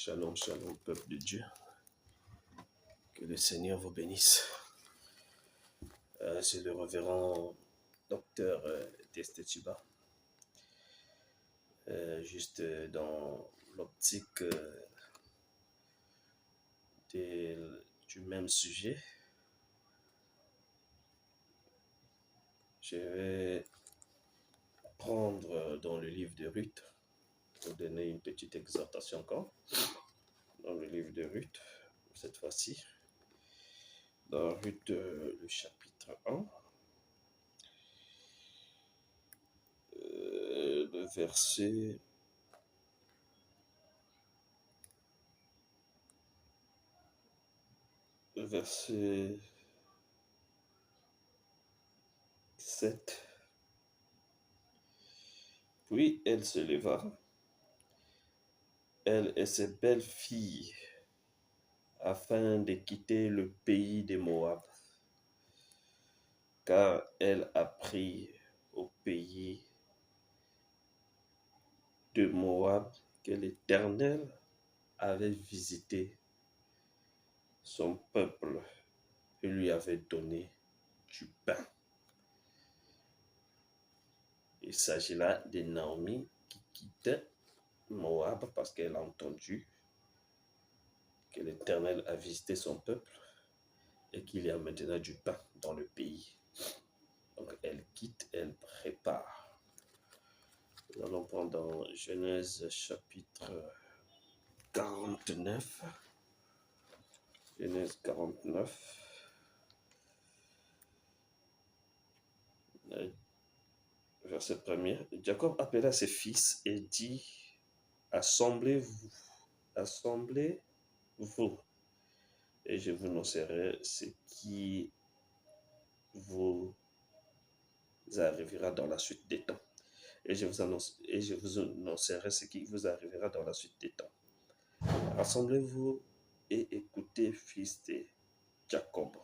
Shalom, shalom, peuple de Dieu. Que le Seigneur vous bénisse. C'est le révérend docteur Destetiba. Juste dans l'optique du même sujet, je vais prendre dans le livre de Ruth, pour donner une petite exhortation encore, dans le livre de Ruth, cette fois-ci, dans Ruth, le chapitre 1, le verset 7. Puis elle se leva, elle et ses belles filles, afin de quitter le pays de Moab, car elle apprit au pays de Moab que l'Éternel avait visité son peuple et lui avait donné du pain. Il s'agit là de Naomi qui quittait Moab parce qu'elle a entendu que l'Éternel a visité son peuple et qu'il y a maintenant du pain dans le pays. Donc elle quitte, elle prépare. Nous allons prendre dans Genèse chapitre 49. Genèse 49. Verset 1er. Jacob appela ses fils et dit: Assemblez-vous, assemblez-vous, et je vous annoncerai ce qui vous arrivera dans la suite des temps. Et je vous annoncerai ce qui vous arrivera dans la suite des temps. Rassemblez-vous et écoutez, fils de Jacob.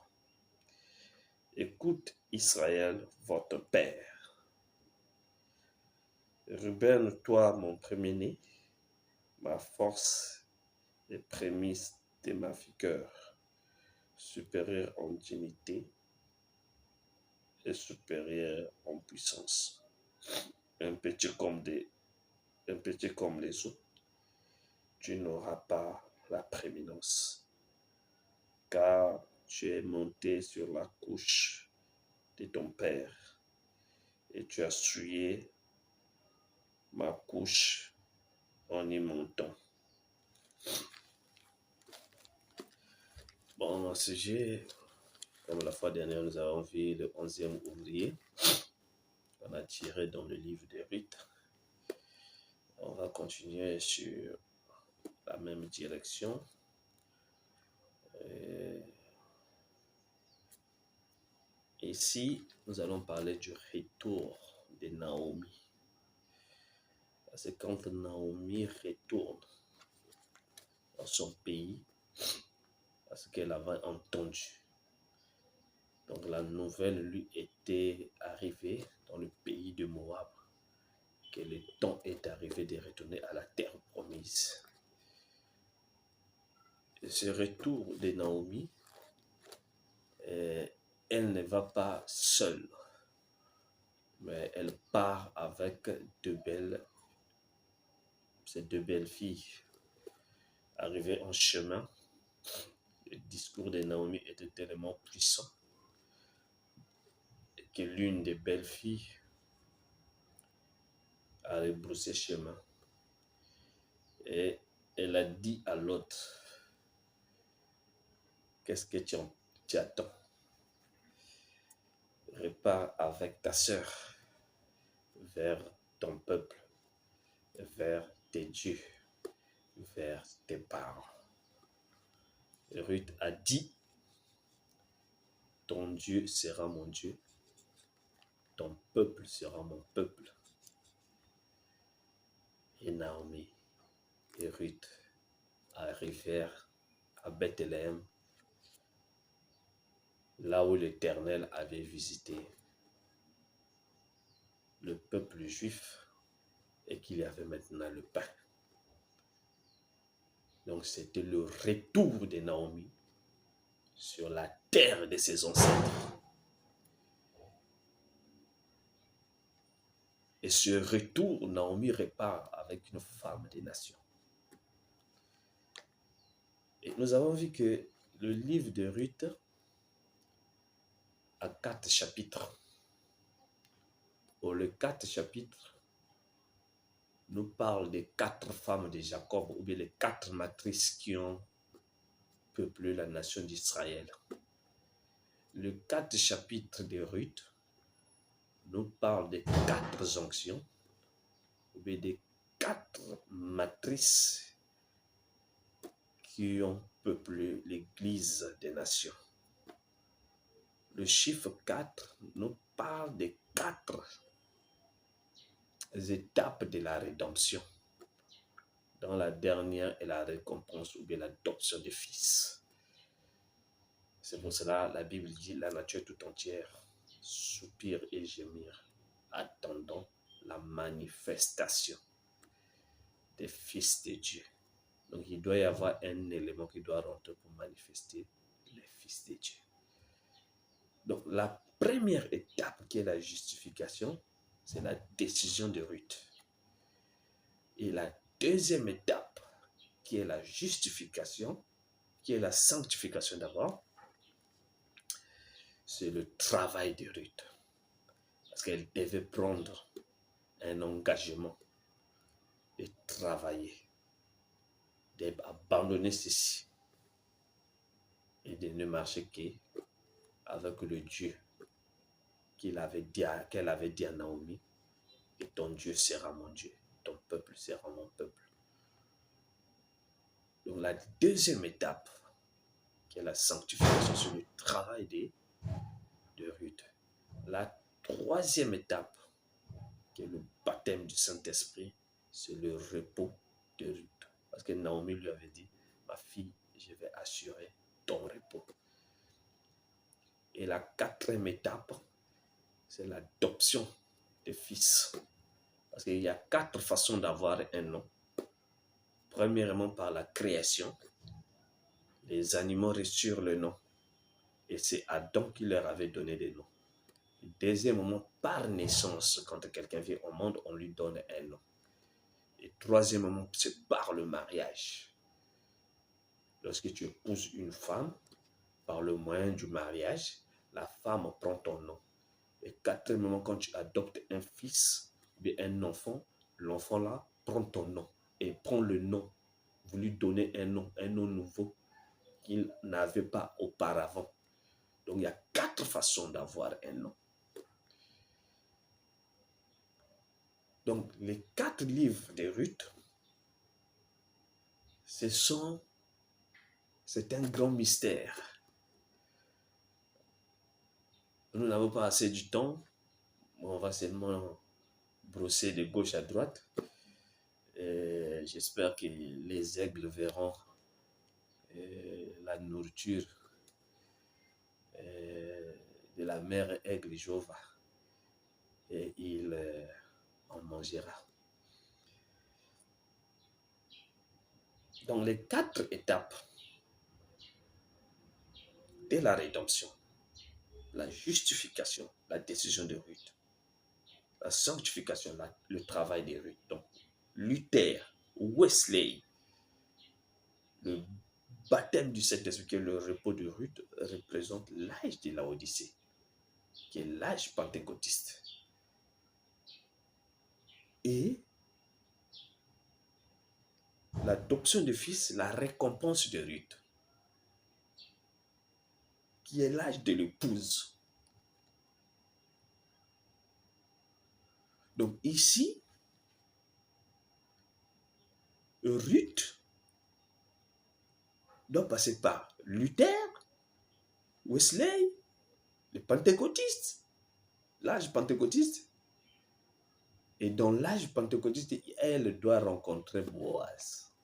Écoute, Israël, votre père. Ruben, toi, mon premier-né, ma force et prémisse de ma vigueur, supérieur en dignité et supérieur en puissance. Un petit comme les autres, tu n'auras pas la prééminence, car tu es monté sur la couche de ton père et tu as souillé ma couche en y montant. Bon, sujet, comme la fois dernière, nous avons vu le 11e ouvrier. On a tiré dans le livre de Ruth. On va continuer sur la même direction. Ici, nous allons parler du retour de Naomi. C'est quand Naomi retourne dans son pays, parce qu'elle avait entendu. Donc la nouvelle lui était arrivée dans le pays de Moab, que le temps est arrivé de retourner à la terre promise. Et ce retour de Naomi, elle ne va pas seule, mais elle part avec ces deux belles filles. Arrivées en chemin, le discours de Naomi était tellement puissant que l'une des belles filles a rebroussé chemin. Et elle a dit à l'autre: qu'est-ce que tu attends? Repars avec ta sœur vers ton peuple, vers tes dieux, vers tes parents. Et Ruth a dit: ton Dieu sera mon Dieu, ton peuple sera mon peuple. Et Naomi et Ruth arrivèrent à Bethléem, là où l'Éternel avait visité le peuple juif et qu'il y avait maintenant le pain. Donc c'était le retour de Naomi sur la terre de ses ancêtres. Et ce retour, Naomi repart avec une femme des nations. Et nous avons vu que le livre de Ruth a 4 chapitres. Pour les 4 chapitres nous parle des 4 femmes de Jacob, ou bien les 4 matrices qui ont peuplé la nation d'Israël. Le 4 chapitres de Ruth nous parle des 4 onctions, ou bien des 4 matrices qui ont peuplé l'église des nations. Le chiffre 4 nous parle des 4 étapes de la rédemption. Dans la dernière est la récompense ou bien l'adoption des fils. C'est pour cela la Bible dit la nature tout entière soupire et gémir, attendant la manifestation des fils de Dieu. Donc il doit y avoir un élément qui doit rentrer pour manifester les fils de Dieu. Donc la première étape qui est la justification, c'est la décision de Ruth. Et la deuxième étape qui est la justification, qui est la sanctification d'abord, c'est le travail de Ruth. Parce qu'elle devait prendre un engagement de travailler, d'abandonner ceci et de ne marcher qu'avec le Dieu qu'elle avait dit à Naomi, et ton Dieu sera mon Dieu, ton peuple sera mon peuple. Donc la deuxième étape, qui est la sanctification, c'est le travail de Ruth. La troisième étape, qui est le baptême du Saint-Esprit, c'est le repos de Ruth. Parce que Naomi lui avait dit, ma fille, je vais assurer ton repos. Et la quatrième étape, c'est l'adoption des fils. Parce qu'il y a 4 façons d'avoir un nom. Premièrement, par la création. Les animaux reçurent le nom. Et c'est Adam qui leur avait donné des noms. Deuxièmement, par naissance, quand quelqu'un vient au monde, on lui donne un nom. Et troisièmement, c'est par le mariage. Lorsque tu épouses une femme, par le moyen du mariage, la femme prend ton nom. Et quatrièmement, quand tu adoptes un fils, ou un enfant, l'enfant là prend ton nom et prend le nom. Vous lui donnez un nom nouveau qu'il n'avait pas auparavant. Donc il y a 4 façons d'avoir un nom. Donc les 4 livres de Ruth, c'est un grand mystère. Nous n'avons pas assez du temps. On va seulement brosser de gauche à droite. J'espère que les aigles verront la nourriture de la mère aigle Jéhovah. Et il en mangera. Donc les 4 étapes de la rédemption, la justification, la décision de Ruth, la sanctification, le travail de Ruth. Donc Luther, Wesley, le baptême du Saint-Esprit, qui est le repos de Ruth, représente l'âge de la Odyssée, qui est l'âge pentecôtiste. Et l'adoption de fils, la récompense de Ruth, qui est l'âge de l'épouse. Donc ici, Ruth doit passer par Luther, Wesley, les pentecôtistes, l'âge pentecôtiste. Et dans l'âge pentecôtiste, elle doit rencontrer Boaz.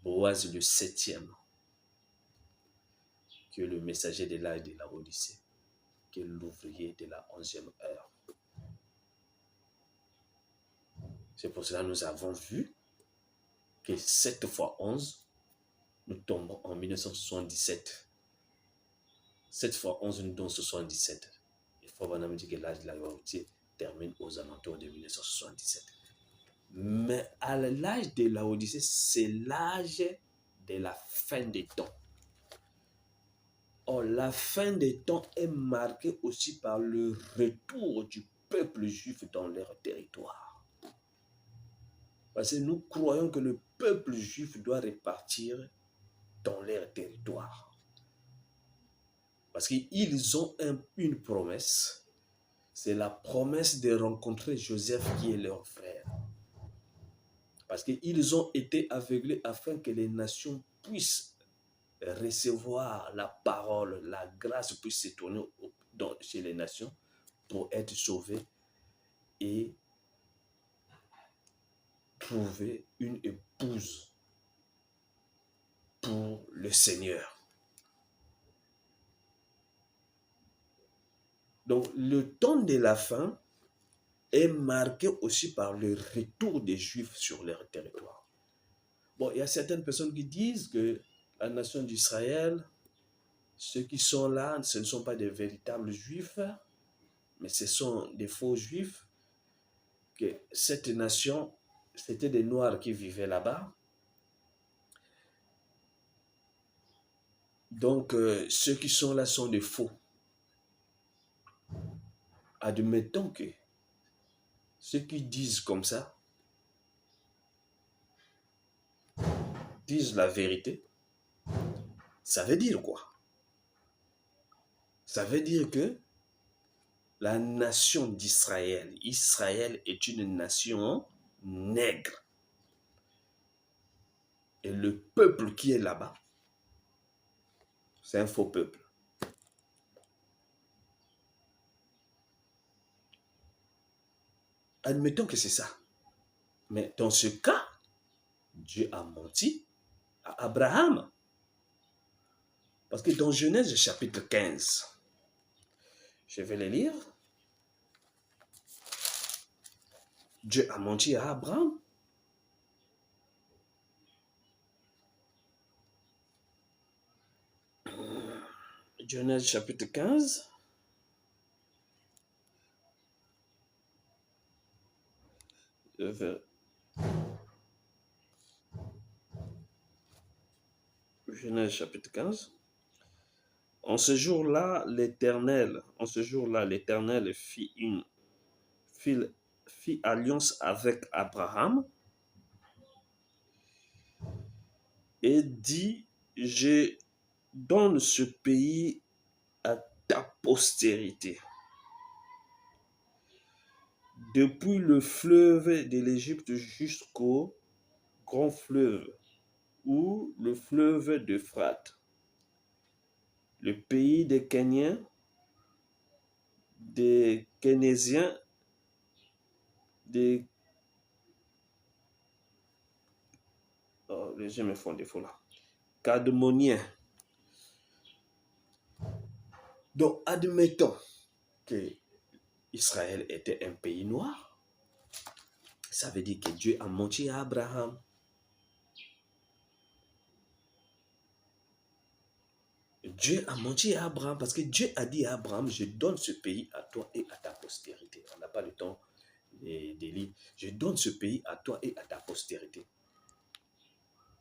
Boaz le 7e, qui est le messager de l'âge de la Odyssée, qui est l'ouvrier de la 11e heure. C'est pour cela que nous avons vu que 7 fois 11, nous tombons en 1977. 7 fois 11 nous donne 77. Il faut vraiment dire que l'âge de la Laodicée termine aux alentours de 1977. Mais à l'âge de la Laodicée, c'est l'âge de la fin des temps. Or, la fin des temps est marquée aussi par le retour du peuple juif dans leur territoire. Parce que nous croyons que le peuple juif doit repartir dans leur territoire. Parce qu'ils ont une promesse. C'est la promesse de rencontrer Joseph qui est leur frère. Parce qu'ils ont été aveuglés afin que les nations puissent recevoir la parole, la grâce puisse se tourner chez les nations pour être sauvés et trouver une épouse pour le Seigneur. Donc, le temps de la fin est marqué aussi par le retour des Juifs sur leur territoire. Bon, il y a certaines personnes qui disent que la nation d'Israël, ceux qui sont là, ce ne sont pas des véritables Juifs, mais ce sont des faux Juifs, que cette nation, c'était des Noirs qui vivaient là-bas. Donc, ceux qui sont là sont des faux. Admettons que ceux qui disent comme ça disent la vérité. Ça veut dire quoi? Ça veut dire que la nation d'Israël, Israël est une nation nègre. Et le peuple qui est là-bas, c'est un faux peuple. Admettons que c'est ça. Mais dans ce cas, Dieu a menti à Abraham. Parce que dans Genèse chapitre 15, je vais le lire. Dieu a menti à Abraham. Genèse chapitre 15. Genèse chapitre 15. En ce jour-là, l'Éternel fit alliance avec Abraham et dit, je donne ce pays à ta postérité. Depuis le fleuve de l'Égypte jusqu'au grand fleuve, ou le fleuve d'Euphrate, le pays des Kéniens, des Kénésiens, des... Oh, les gens me font défaut là. Cadmoniens. Donc, admettons que Israël était un pays noir. Ça veut dire que Dieu a menti à Abraham. Dieu a menti à Abraham parce que Dieu a dit à Abraham, je donne ce pays à toi et à ta postérité. On n'a pas le temps de lire. Je donne ce pays à toi et à ta postérité.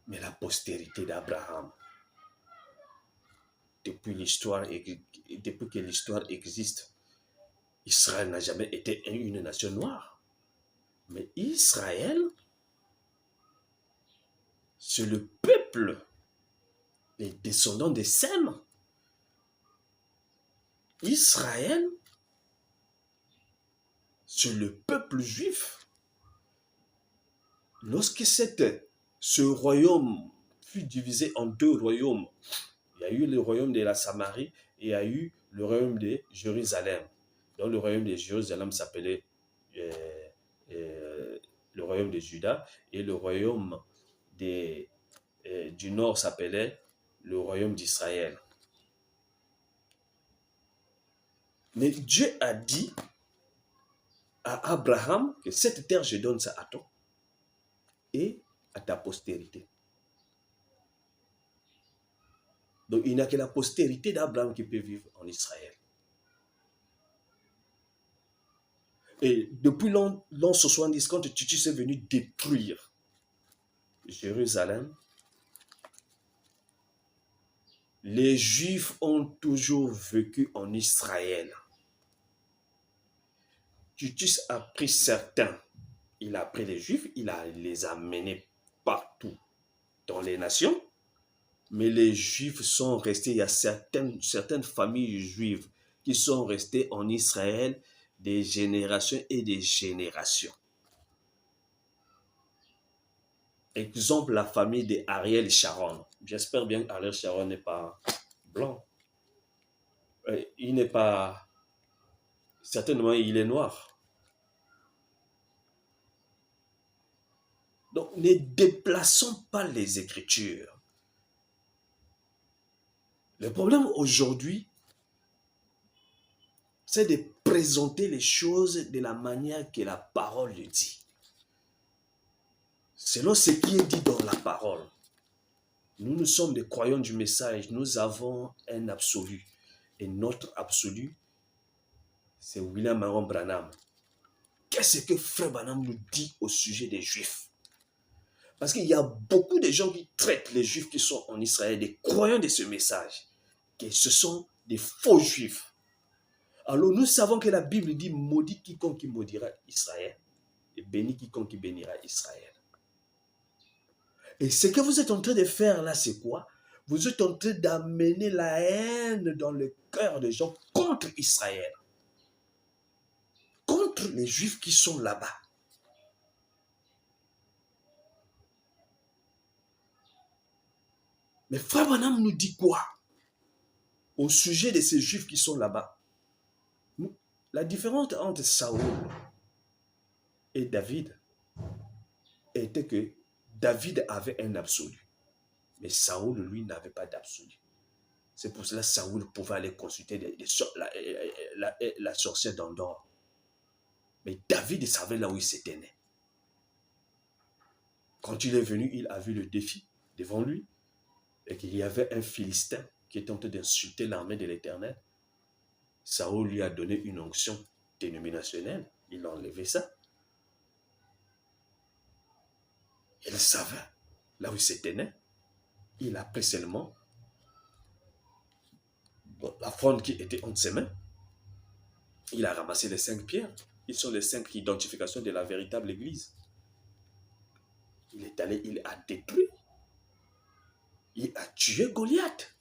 Mais la postérité d'Abraham, depuis que l'histoire existe, Israël n'a jamais été une nation noire. Mais Israël, c'est le peuple, les descendants de Sem. Israël, c'est le peuple juif. Lorsque ce royaume fut divisé en deux royaumes, il y a eu le royaume de la Samarie et il y a eu le royaume de Jérusalem. Donc le royaume de Jérusalem s'appelait le royaume de Juda et le royaume du nord s'appelait le royaume d'Israël. Mais Dieu a dit à Abraham que cette terre, je donne ça à toi et à ta postérité. Donc, il n'y a que la postérité d'Abraham qui peut vivre en Israël. Et depuis l'an 70, quand Titus est venu détruire Jérusalem, les Juifs ont toujours vécu en Israël. Titus a pris certains, il a pris les Juifs, les a menés partout dans les nations, mais les Juifs sont restés, il y a certaines familles juives qui sont restées en Israël des générations et des générations. Exemple, la famille de Ariel Sharon. J'espère bien qu'Ariel Sharon n'est pas blanc. Il n'est pas... Certainement, il est noir. Donc, ne déplaçons pas les Écritures. Le problème aujourd'hui, c'est de présenter les choses de la manière que la parole le dit. Selon ce qui est dit dans la parole. Nous sommes des croyants du message. Nous avons un absolu. Et notre absolu, c'est William Marion Branham. Qu'est-ce que Frère Branham nous dit au sujet des Juifs? Parce qu'il y a beaucoup de gens qui traitent les Juifs qui sont en Israël, des croyants de ce message, que ce sont des faux Juifs. Alors nous savons que la Bible dit « Maudit quiconque qui maudira Israël, et béni quiconque qui bénira Israël ». Et ce que vous êtes en train de faire là, c'est quoi? Vous êtes en train d'amener la haine dans le cœur des gens contre Israël. Contre les Juifs qui sont là-bas. Mais Frère Branham nous dit quoi au sujet de ces Juifs qui sont là-bas? La différence entre Saoul et David était que David avait un absolu. Mais Saoul, lui, n'avait pas d'absolu. C'est pour cela que Saoul pouvait aller consulter la sorcière d'Endor. Mais David savait là où il s'était né. Quand il est venu, il a vu le défi devant lui et qu'il y avait un Philistin qui était en train d'insulter l'armée de l'Éternel. Saoul lui a donné une onction dénominationnelle. Il a enlevé ça. Il savait là où il s'était né. Il a pris seulement la fronde qui était entre ses mains. Il a ramassé les 5 pierres. Ils sont les 5 identifications de la véritable Église. Il est allé, il a détruit. Il a tué Goliath.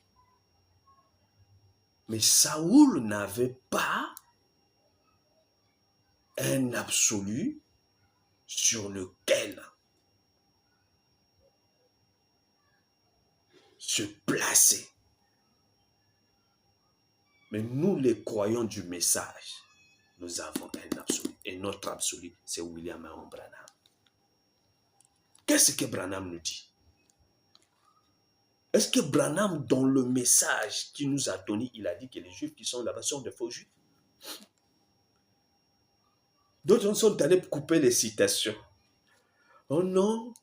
Mais Saoul n'avait pas un absolu sur lequel se placer. Mais nous, les croyants du message, nous avons un absolu. Et notre absolu, c'est William Marion Branham. Qu'est-ce que Branham nous dit? Est-ce que Branham, dans le message qu'il nous a donné, il a dit que les Juifs qui sont là-bas sont des faux Juifs? D'autres sont allés couper les citations. Oh non,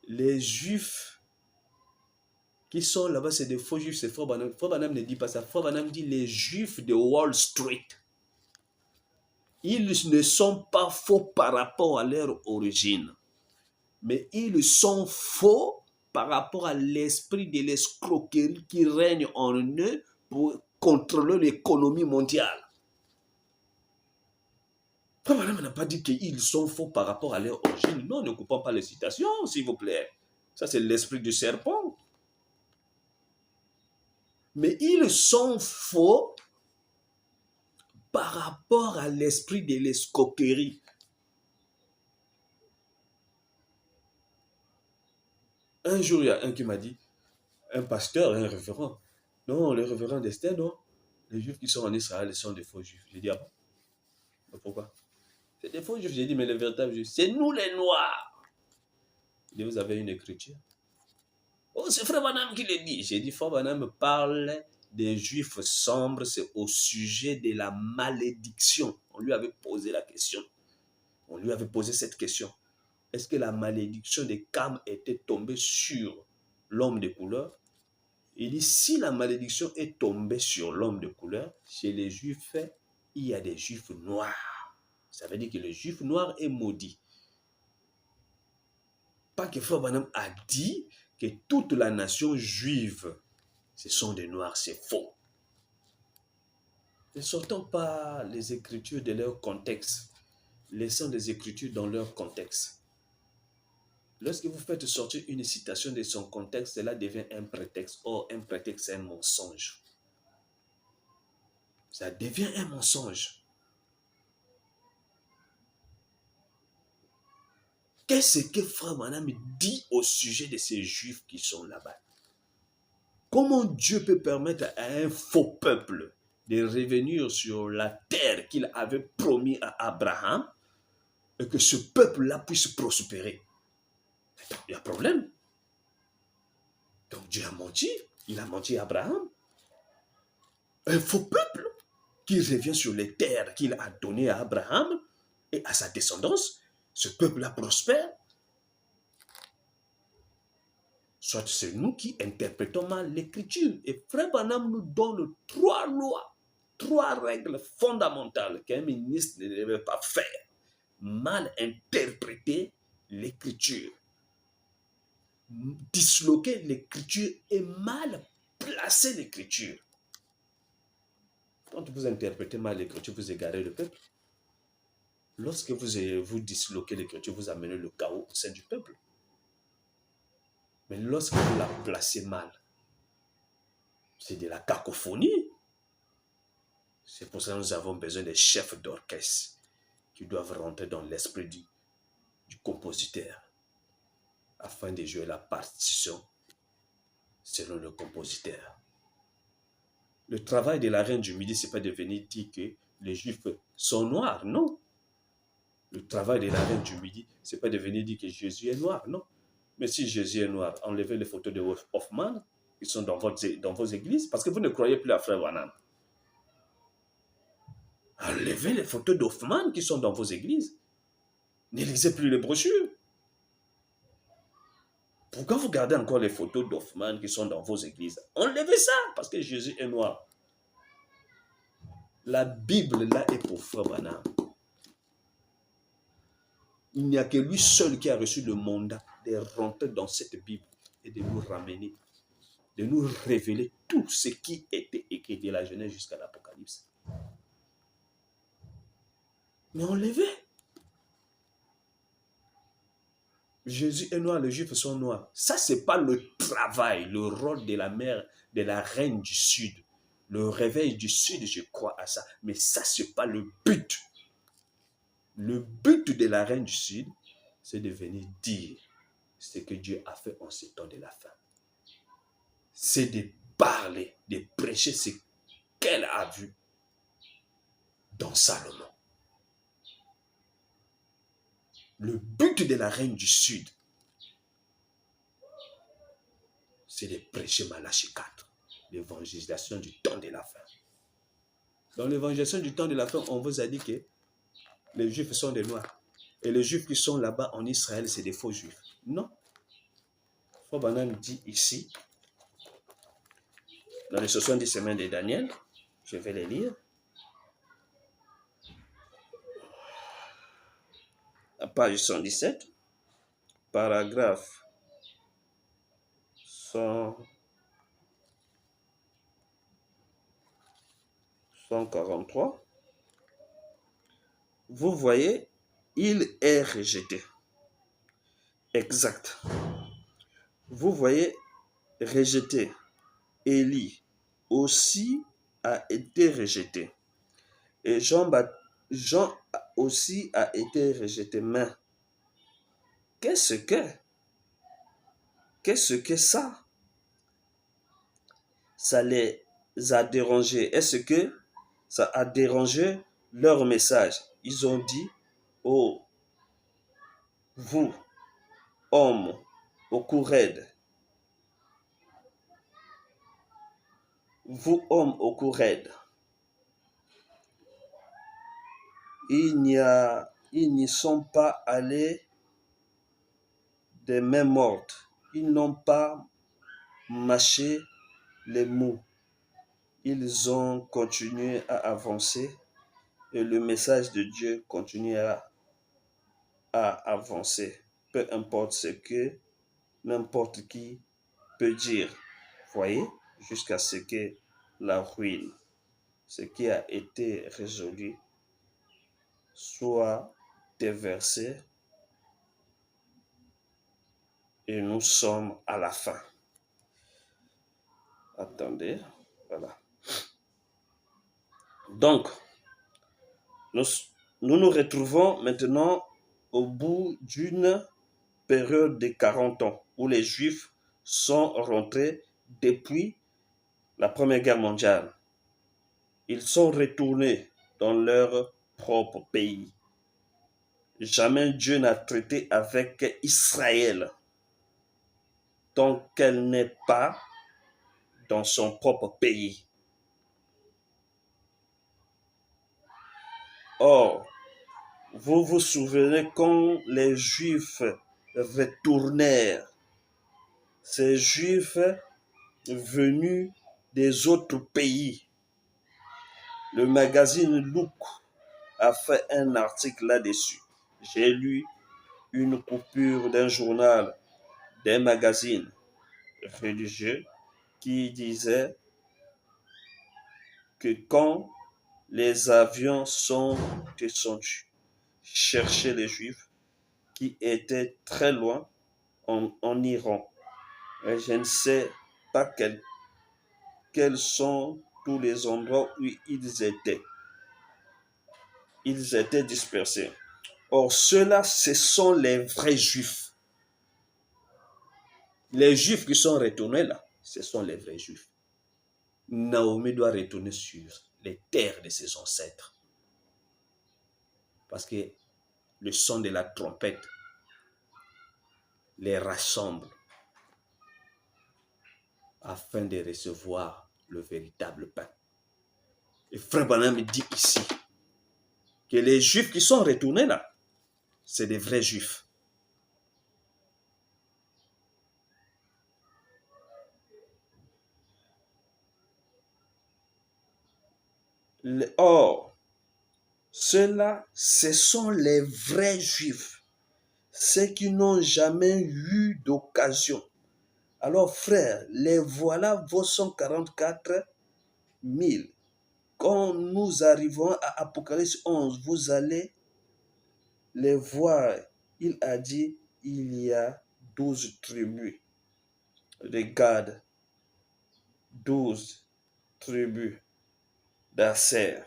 les Juifs qui sont là-bas, c'est des faux Juifs, c'est Frère Branham. Frère Branham ne dit pas ça. Frère Branham dit les Juifs de Wall Street. Ils ne sont pas faux par rapport à leur origine, mais ils sont faux par rapport à l'esprit de l'escroquerie qui règne en eux pour contrôler l'économie mondiale. Frère Branham n'a pas dit qu'ils sont faux par rapport à leur origine. Non, ne coupons pas les citations, s'il vous plaît. Ça, c'est l'esprit du serpent. Mais ils sont faux par rapport à l'esprit de l'escroquerie. Un jour, il y a un qui m'a dit, un pasteur, un révérend. Non, les révérends d'Esther, non. Les Juifs qui sont en Israël sont des faux Juifs. J'ai dit, ah bon? Mais pourquoi? C'est des faux Juifs. J'ai dit, mais les véritables Juifs, c'est nous les Noirs. Il dit, vous avez une écriture. Oh, c'est Frère Branham qui le dit. J'ai dit, Frère Branham parle des Juifs sombres, c'est au sujet de la malédiction. On lui avait posé la question. On lui avait posé cette question. est-ce que la malédiction de Cam était tombée sur l'homme de couleur? Il dit, si la malédiction est tombée sur l'homme de couleur, chez les Juifs, il y a des Juifs noirs. Ça veut dire que le Juif noir est maudit. Pas que Frère Branham a dit que toute la nation juive, ce sont des noirs, c'est faux. Ne sortons pas les Écritures de leur contexte. Laissons les Écritures dans leur contexte. Lorsque vous faites sortir une citation de son contexte, cela devient un prétexte. Or, un prétexte, c'est un mensonge. Ça devient un mensonge. Qu'est-ce que Frère Branham dit au sujet de ces Juifs qui sont là-bas? Comment Dieu peut permettre à un faux peuple de revenir sur la terre qu'il avait promis à Abraham et que ce peuple-là puisse prospérer? Il y a un problème. Donc Dieu a menti. Il a menti à Abraham. Un faux peuple qui revient sur les terres qu'il a données à Abraham et à sa descendance. Ce peuple-là prospère. Soit c'est nous qui interprétons mal l'écriture. Et Frère Branham nous donne 3 lois, 3 règles fondamentales qu'un ministre ne devait pas faire. Mal interpréter l'écriture, disloquer l'écriture et mal placer l'écriture. Quand vous interprétez mal l'écriture, vous égarez le peuple. Lorsque vous disloquez l'écriture, vous amenez le chaos au sein du peuple. Mais lorsque vous la placez mal, c'est de la cacophonie. C'est pour ça que nous avons besoin des chefs d'orchestre qui doivent rentrer dans l'esprit du compositeur afin de jouer la partition selon le compositeur. Le travail de la reine du Midi, ce n'est pas de venir dire que les Juifs sont noirs, non. Le travail de la reine du Midi, ce n'est pas de venir dire que Jésus est noir, non. Mais si Jésus est noir, enlevez les photos de Hoffman qui sont dans vos églises, parce que vous ne croyez plus à Frère Branham. Enlevez les photos d'Hoffman qui sont dans vos églises. Ne lisez plus les brochures. Pourquoi vous gardez encore les photos d'Hoffman qui sont dans vos églises? Enlevez ça, parce que Jésus est noir. La Bible, là, est pour Frère Branham. Il n'y a que lui seul qui a reçu le mandat de rentrer dans cette Bible et de nous ramener, de nous révéler tout ce qui était écrit de la Genèse jusqu'à l'Apocalypse. Mais enlevez. Jésus est noir, les Juifs sont noirs. Ça, ce n'est pas le travail, le rôle de la mère, de la reine du Sud. Le réveil du Sud, je crois à ça. Mais ça, ce n'est pas le but. Le but de la reine du Sud, c'est de venir dire ce que Dieu a fait en ces temps de la fin. C'est de parler, de prêcher ce qu'elle a vu dans Salomon. Le but de la reine du Sud, c'est de prêcher Malachie 4, l'évangélisation du temps de la fin. Dans l'évangélisation du temps de la fin, on vous a dit que les Juifs sont des Noirs. Et les Juifs qui sont là-bas en Israël, c'est des faux Juifs. Non. Frère Branham dit ici, dans les 70 semaines de Daniel, je vais les lire. À page 117, paragraphe 143. Vous voyez, il est rejeté. Exact. Vous voyez, rejeté. Élie aussi a été rejeté. Et Jean aussi a été rejeté. Mais qu'est-ce que ça? Ça les a dérangés. Est-ce que ça a dérangé leur message? Ils ont dit, oh, vous, hommes au cou raide, vous, hommes au cou raide, ils n'y sont pas allés des mains mortes. Ils n'ont pas mâché les mots. Ils ont continué à avancer et le message de Dieu continuera à avancer. Peu importe ce que n'importe qui peut dire. Voyez, jusqu'à ce que la ruine, ce qui a été résolu, soit déversé et nous sommes à la fin. Attendez, voilà. Donc, nous nous retrouvons maintenant au bout d'une période de 40 ans où les Juifs sont rentrés depuis la Première Guerre mondiale. Ils sont retournés dans leur propre pays. Jamais Dieu n'a traité avec Israël tant qu'elle n'est pas dans son propre pays. Or, vous vous souvenez quand les Juifs retournèrent, ces Juifs venus des autres pays. Le magazine Look a fait un article là-dessus. J'ai lu une coupure d'un journal, d'un magazine religieux qui disait que quand les avions sont descendus chercher les Juifs qui étaient très loin en Iran, et je ne sais pas quels sont tous les endroits où ils étaient. Ils étaient dispersés. Or, ceux-là, ce sont les vrais Juifs. Les Juifs qui sont retournés là, ce sont les vrais Juifs. Naomi doit retourner sur les terres de ses ancêtres. Parce que le son de la trompette les rassemble afin de recevoir le véritable pain. Et Frère Branham dit ici que les Juifs qui sont retournés là, c'est des vrais Juifs. Or, ceux-là, ce sont les vrais Juifs, ceux qui n'ont jamais eu d'occasion. Alors, frère, les voilà vos 144 000. Quand nous arrivons à Apocalypse 11, vous allez les voir. Il a dit, il y a 12 tribus. Regarde, 12 tribus d'Asser,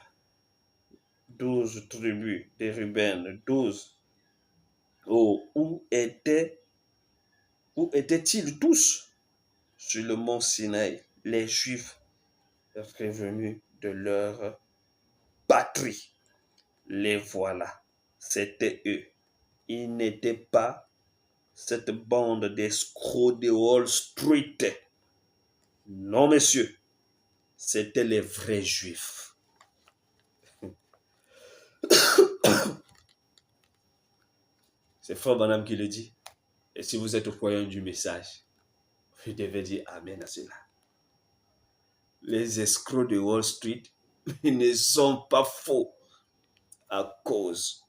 12 tribus de Ruben, 12. Oh, où étaient-ils tous? Sur le mont Sinaï, les Juifs revenus de leur patrie. Les voilà, c'était eux. Ils n'étaient pas cette bande d'escrocs de Wall Street. Non, messieurs, c'était les vrais Juifs. C'est Frère Branham qui le dit. Et si vous êtes au croyant du message, vous devez dire Amen à cela. Les escrocs de Wall Street ne sont pas faux à cause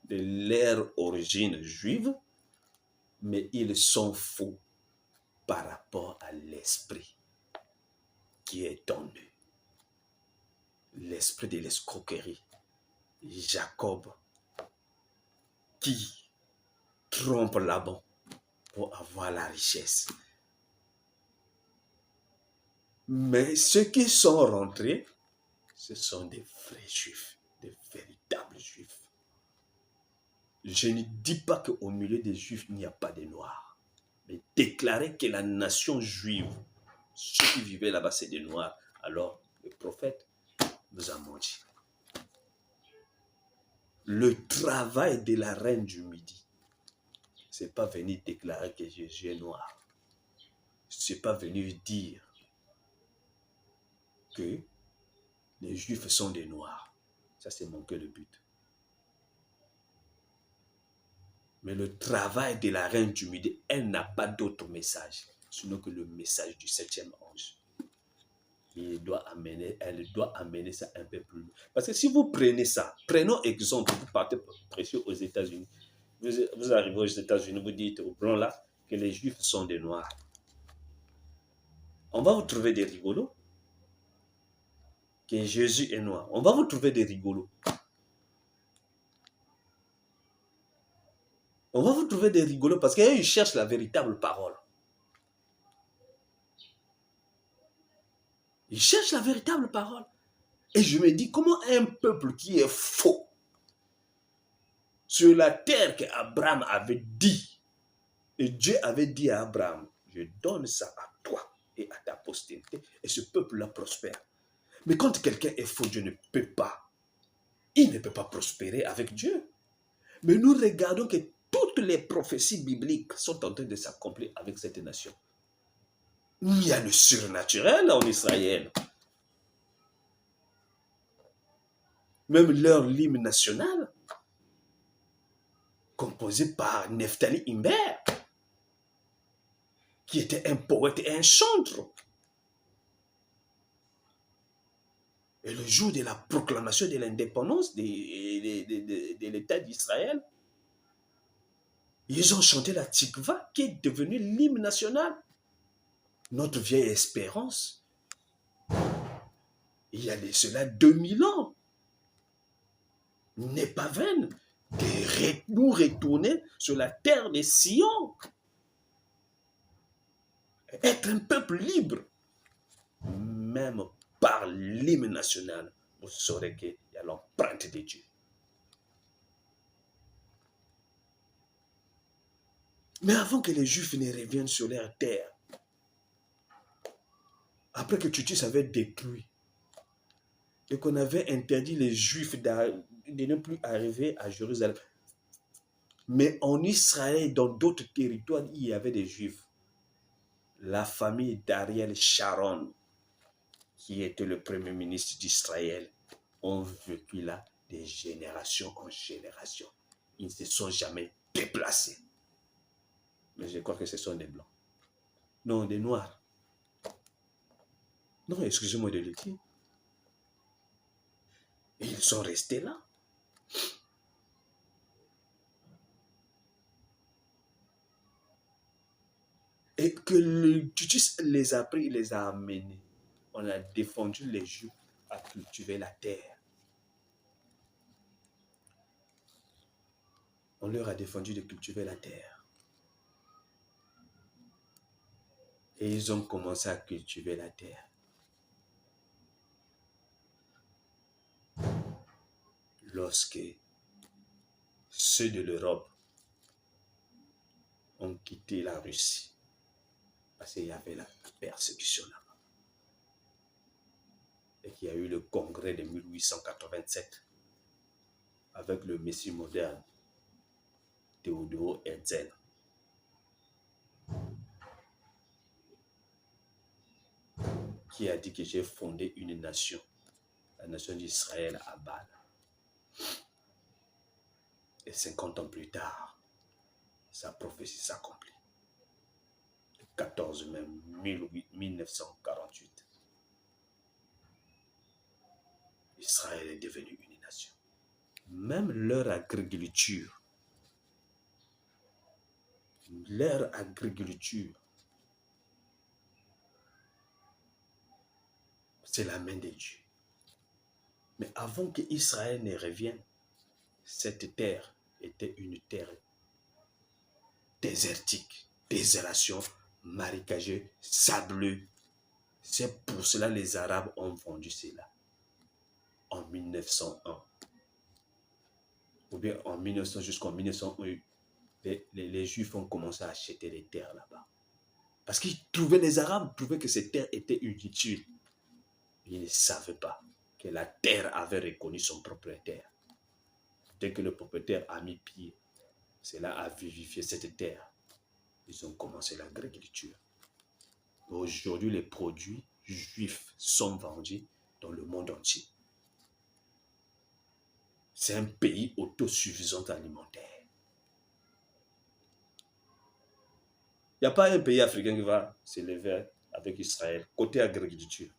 de leur origine juive, mais ils sont faux par rapport à l'esprit qui est en eux. L'esprit de l'escroquerie. Jacob qui trompe Laban pour avoir la richesse. Mais ceux qui sont rentrés, ce sont des vrais Juifs, des véritables Juifs. Je ne dis pas qu'au milieu des Juifs, il n'y a pas de Noirs. Mais déclarer que la nation juive, ceux qui vivaient là-bas, c'est des Noirs, alors le prophète nous a menti. Le travail de la reine du Midi, ce n'est pas venir déclarer que Jésus est noir. Ce n'est pas venir dire que les Juifs sont des Noirs. Ça, c'est manquer le but. Mais le travail de la reine du Midi, elle n'a pas d'autre message, sinon que le message du septième ange. Elle doit amener ça un peu plus loin. Parce que si vous prenez ça, prenons exemple, vous partez prêcher aux États-Unis. Vous arrivez aux États-Unis, vous dites aux blancs là que les juifs sont des noirs. On va vous trouver des rigolos. Que Jésus est noir. On va vous trouver des rigolos. On va vous trouver des rigolos parce qu'ils cherchent la véritable parole. Ils cherchent la véritable parole. Et je me dis, comment un peuple qui est faux, sur la terre qu'Abraham avait dit, et Dieu avait dit à Abraham, je donne ça à toi et à ta postérité, et ce peuple-là prospère. Mais quand quelqu'un est faux, Dieu ne peut pas. Il ne peut pas prospérer avec Dieu. Mais nous regardons que toutes les prophéties bibliques sont en train de s'accomplir avec cette nation. Il y a le surnaturel en Israël. Même leur hymne national, composé par Neftali Imbert, qui était un poète et un chantre. Et le jour de la proclamation de l'indépendance de l'État d'Israël, ils ont chanté la Tikva, qui est devenue l'hymne national. Notre vieille espérance. Il y a de cela 2000 ans. N'est pas vaine de nous retourner sur la terre de Sion. Être un peuple libre. Même par l'hymne national, vous saurez qu'il y a l'empreinte de Dieu. Mais avant que les Juifs ne reviennent sur leur terre, après que Titus avait détruit et qu'on avait interdit les Juifs de ne plus arriver à Jérusalem, mais en Israël et dans d'autres territoires, il y avait des Juifs. La famille d'Ariel Sharon, qui était le premier ministre d'Israël, ont vécu là de génération en génération. Ils ne se sont jamais déplacés. Mais je crois que ce sont des Blancs. Non, des Noirs. Non, excusez-moi de le dire. Et ils sont restés là. Et que le Titus les a pris, les a amenés. On a défendu les Juifs à cultiver la terre. On leur a défendu de cultiver la terre. Et ils ont commencé à cultiver la terre. Lorsque ceux de l'Europe ont quitté la Russie, parce qu'il y avait la persécution là-bas, et qu'il y a eu le congrès de 1887 avec le Messie moderne, Théodore Herzl. Qui a dit que j'ai fondé une nation, la nation d'Israël à Bâle. Et 50 ans plus tard, sa prophétie s'accomplit. Le 14 mai 1948, Israël est devenu une nation. Même leur agriculture, c'est la main de Dieu. Mais avant que Israël ne revienne, cette terre était une terre désertique, désolation, marécageux, sableux. C'est pour cela que les Arabes ont vendu cela en 1901. Ou bien en 1900 jusqu'en 1901, les Juifs ont commencé à acheter les terres là-bas. Parce qu'ils trouvaient, les Arabes trouvaient que ces terres étaient inutiles. Ils ne savaient pas que la terre avait reconnu son propriétaire. Dès que le propriétaire a mis pied, cela a vivifié cette terre. Ils ont commencé l'agriculture. Aujourd'hui, les produits juifs sont vendus dans le monde entier. C'est un pays autosuffisant alimentaire. Il n'y a pas un pays africain qui va s'élever avec Israël, côté agriculture.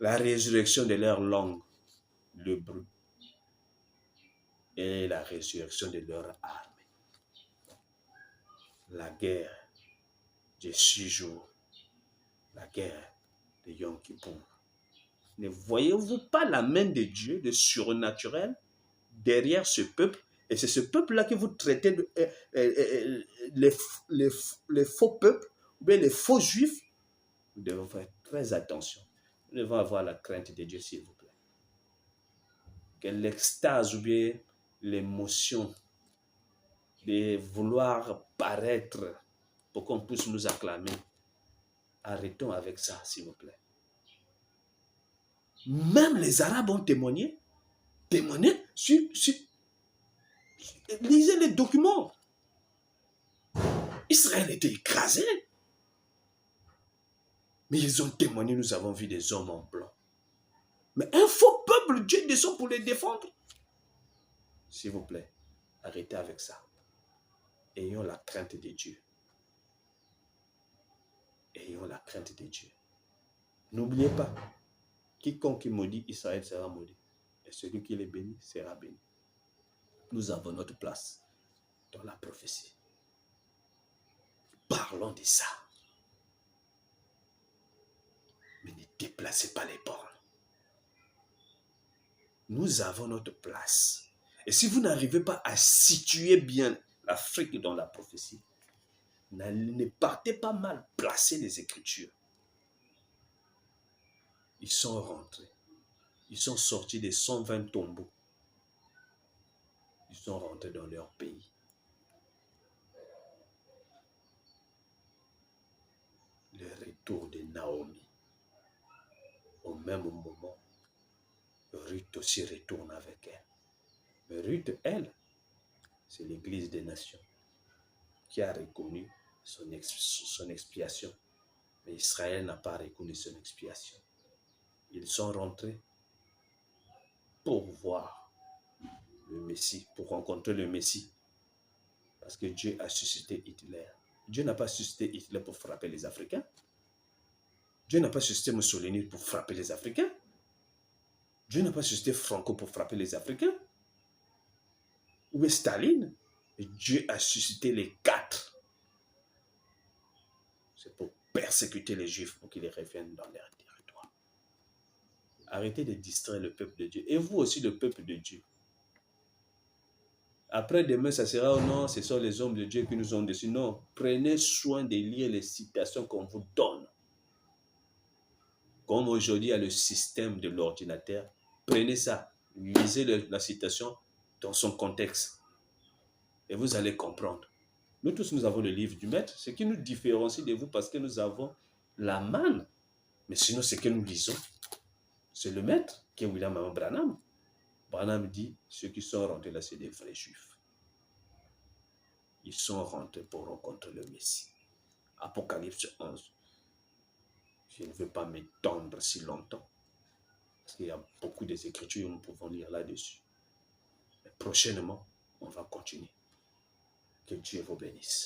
La résurrection de leur langue, l'hébreu, et la résurrection de leur armée. La guerre des 6 jours, la guerre de Yom Kippour. Ne voyez-vous pas la main de Dieu, de surnaturel, derrière ce peuple? Et c'est ce peuple-là que vous traitez de, les faux peuples, ou bien les faux juifs. Nous devons faire très attention. Nous devons avoir la crainte de Dieu, s'il vous plaît. Que l'extase ou bien l'émotion de vouloir paraître pour qu'on puisse nous acclamer, arrêtons avec ça, s'il vous plaît. Même les Arabes ont témoigné sur lisez les documents. Israël était écrasé. Mais ils ont témoigné, nous avons vu des hommes en blanc. Mais un faux peuple, Dieu descend pour les défendre. S'il vous plaît, arrêtez avec ça. Ayons la crainte de Dieu. Ayons la crainte de Dieu. N'oubliez pas, quiconque maudit Israël sera maudit. Et celui qui les bénit sera béni. Nous avons notre place dans la prophétie. Parlons de ça. Mais ne déplacez pas les bornes. Nous avons notre place. Et si vous n'arrivez pas à situer bien l'Afrique dans la prophétie, ne partez pas mal placer les Écritures. Ils sont rentrés. Ils sont sortis des 120 tombeaux. Ils sont rentrés dans leur pays. Le retour de Naomi. Au même moment, Ruth aussi retourne avec elle. Mais Ruth, elle, c'est l'Église des nations qui a reconnu son expiation. Mais Israël n'a pas reconnu son expiation. Ils sont rentrés pour voir le Messie, pour rencontrer le Messie. Parce que Dieu a suscité Hitler. Dieu n'a pas suscité Hitler pour frapper les Africains. Dieu n'a pas suscité Mussolini pour frapper les Africains. Dieu n'a pas suscité Franco pour frapper les Africains. Où est Staline? Et Dieu a suscité les 4. C'est pour persécuter les Juifs pour qu'ils reviennent dans leur territoire. Arrêtez de distraire le peuple de Dieu. Et vous aussi, le peuple de Dieu. Après demain, ça sera, oh non, ce sont les hommes de Dieu qui nous ont déçus. Non, prenez soin de lire les citations qu'on vous donne. Comme aujourd'hui, il y a le système de l'ordinateur. Prenez ça, lisez la citation dans son contexte. Et vous allez comprendre. Nous tous, nous avons le livre du maître. Ce qui nous différencie de vous, parce que nous avons la manne. Mais sinon, ce que nous lisons, c'est le maître, qui est William Branham. Branham dit, ceux qui sont rentrés là, c'est des vrais juifs. Ils sont rentrés pour rencontrer le Messie. Apocalypse 11. Je ne veux pas m'étendre si longtemps. Parce qu'il y a beaucoup d'écritures que nous pouvons lire là-dessus. Mais prochainement, on va continuer. Que Dieu vous bénisse.